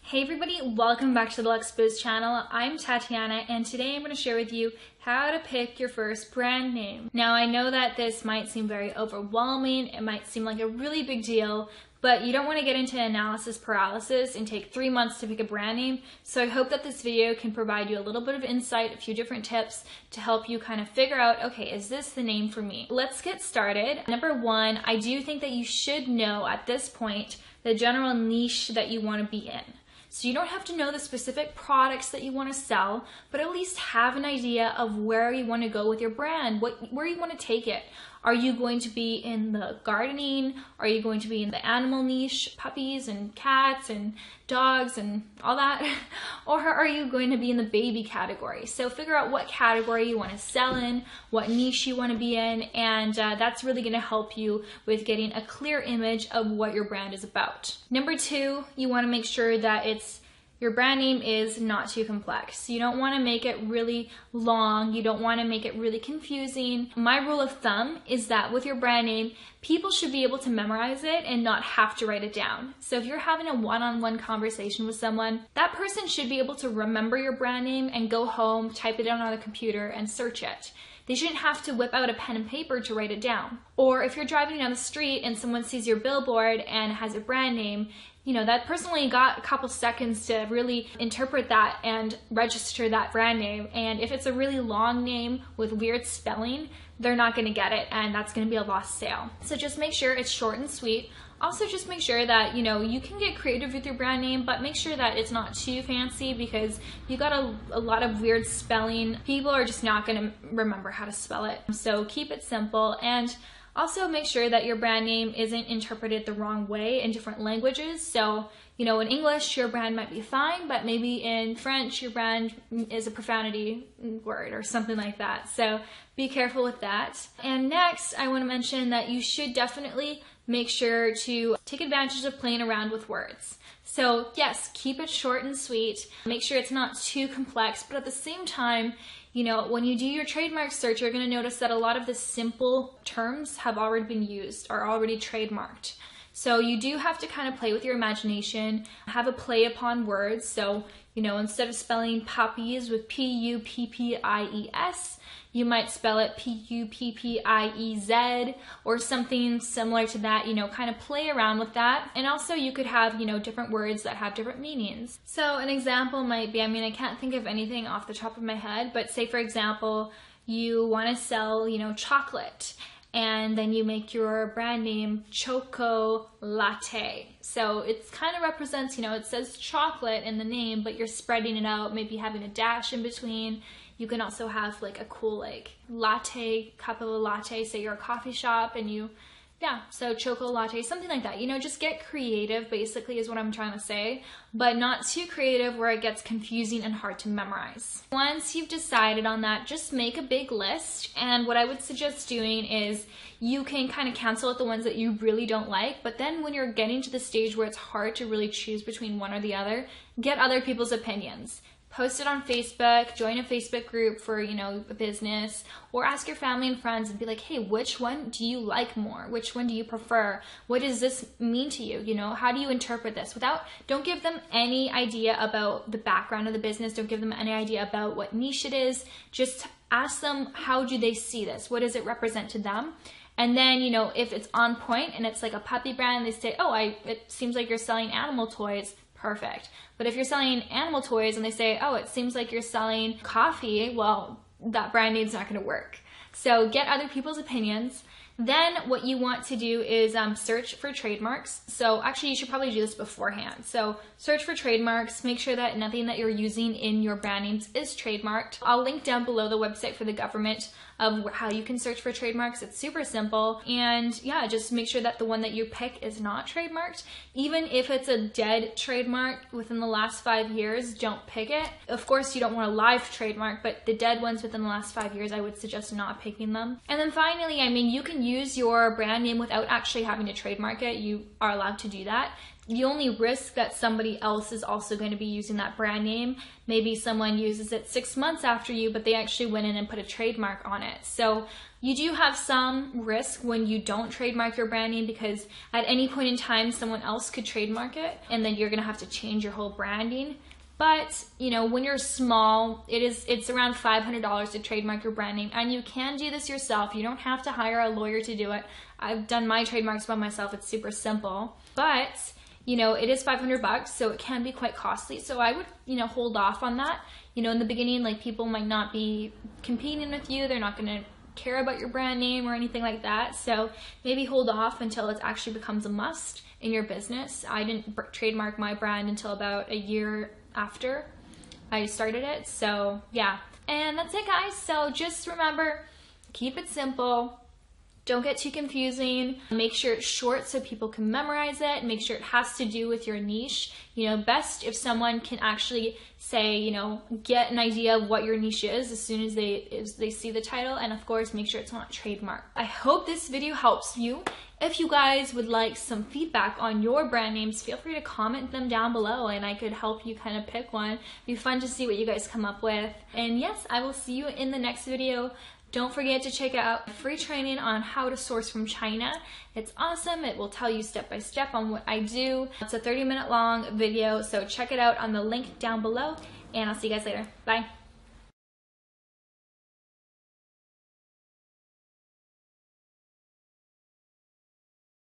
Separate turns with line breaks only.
Hey everybody, welcome back to the Luxe Biz channel. I'm Tatiana and today I'm going to share with you how to pick your first brand name. Now I know that this might seem very overwhelming, it might seem like a really big deal, but you don't want to get into analysis paralysis and take 3 months to pick a brand name. So I hope that this video can provide you a little bit of insight, a few different tips to help you kind of figure out, okay, is this the name for me? Let's get started. Number one, I do think that you should know at this point the general niche that you want to be in. So you don't have to know the specific products that you want to sell, but at least have an idea of where you want to go with your brand, where you want to take it. Are you going to be in the gardening? Are you going to be in the animal niche, puppies and cats and dogs and all that? Or are you going to be in the baby category? So figure out what category you want to sell in, what niche you want to be in, and that's really going to help you with getting a clear image of what your brand is about. Number two, you want to make sure that your brand name is not too complex. You don't want to make it really long. You don't want to make it really confusing. My rule of thumb is that with your brand name, people should be able to memorize it and not have to write it down. So if you're having a one-on-one conversation with someone, that person should be able to remember your brand name and go home, type it in on a computer and search it. They shouldn't have to whip out a pen and paper to write it down. Or if you're driving down the street and someone sees your billboard and has a brand name, you know, that person only got a couple seconds to really interpret that and register that brand name. And if it's a really long name with weird spelling, they're not going to get it, and that's going to be a lost sale. So just make sure it's short and sweet. Also, just make sure that, you know, you can get creative with your brand name, but make sure that it's not too fancy because you got a lot of weird spelling. People are just not going to remember how to spell it. So keep it simple, and also make sure that your brand name isn't interpreted the wrong way in different languages. So, you know, in English, your brand might be fine, but maybe in French, your brand is a profanity word or something like that. So be careful with that. And next, I want to mention that you should definitely make sure to take advantage of playing around with words. So yes, keep it short and sweet. Make sure it's not too complex, but at the same time, you know, when you do your trademark search, you're going to notice that a lot of the simple terms have already been used, are already trademarked. So you do have to kind of play with your imagination, have a play upon words. So, you know, instead of spelling puppies with P-U-P-P-I-E-S, you might spell it P-U-P-P-I-E-Z or something similar to that, you know, kind of play around with that. And also you could have, you know, different words that have different meanings. So an example might be, I mean, I can't think of anything off the top of my head, but say for example, you want to sell, you know, chocolate, and then you make your brand name Choco Latte. So it kind of represents, you know, it says chocolate in the name, but you're spreading it out, maybe having a dash in between. You can also have like a cool like latte, cup of a latte, say you're a coffee shop and you, yeah, so Choco Latte, something like that. You know, just get creative basically is what I'm trying to say, but not too creative where it gets confusing and hard to memorize. Once you've decided on that, just make a big list, and what I would suggest doing is you can kind of cancel out the ones that you really don't like, but then when you're getting to the stage where it's hard to really choose between one or the other, get other people's opinions. Post it on Facebook, join a Facebook group for, you know, a business, or ask your family and friends and be like, hey, which one do you like more? Which one do you prefer? What does this mean to you? You know, how do you interpret this? Don't give them any idea about the background of the business. Don't give them any idea about what niche it is. Just ask them, how do they see this? What does it represent to them? And then, you know, if it's on point and it's like a puppy brand, they say, oh, it seems like you're selling animal toys. Perfect. But if you're selling animal toys and they say, oh, it seems like you're selling coffee, well, that brand name's not going to work. So get other people's opinions. Then what you want to do is search for trademarks. So actually you should probably do this beforehand. So search for trademarks, make sure that nothing that you're using in your brand names is trademarked. I'll link down below the website for the government of how you can search for trademarks. It's super simple. And yeah, just make sure that the one that you pick is not trademarked. Even if it's a dead trademark within the last 5 years, don't pick it. Of course, you don't want a live trademark, but the dead ones within the last 5 years, I would suggest not picking them. And then finally, I mean, you can use your brand name without actually having to trademark it. You are allowed to do that. The only risk that somebody else is also going to be using that brand name. Maybe someone uses it 6 months after you, but they actually went in and put a trademark on it. So You do have some risk when you don't trademark your brand name, because at any point in time someone else could trademark it and then you're gonna have to change your whole branding. But you know, when you're small, it's around $500 to trademark your brand name, and you can do this yourself. You don't have to hire a lawyer to do it. I've done my trademarks by myself. It's super simple. But you know, it is $500, so it can be quite costly. So I would, you know, hold off on that. You know, in the beginning, like, people might not be competing with you. They're not gonna care about your brand name or anything like that. So maybe hold off until it actually becomes a must in your business. I didn't trademark my brand until about a year after I started it. So yeah, and that's it, guys. So just remember, keep it simple. Don't get too confusing. Make sure it's short so people can memorize it. Make sure it has to do with your niche. You know, best if someone can actually say, you know, get an idea of what your niche is as soon as they see the title. And of course, make sure it's not trademarked. I hope this video helps you. If you guys would like some feedback on your brand names, feel free to comment them down below and I could help you kind of pick one. It'd be fun to see what you guys come up with. And yes, I will see you in the next video. Don't forget to check out free training on how to source from China. It's awesome. It will tell you step by step on what I do. It's a 30-minute long video, so check it out on the link down below, and I'll see you guys later. Bye.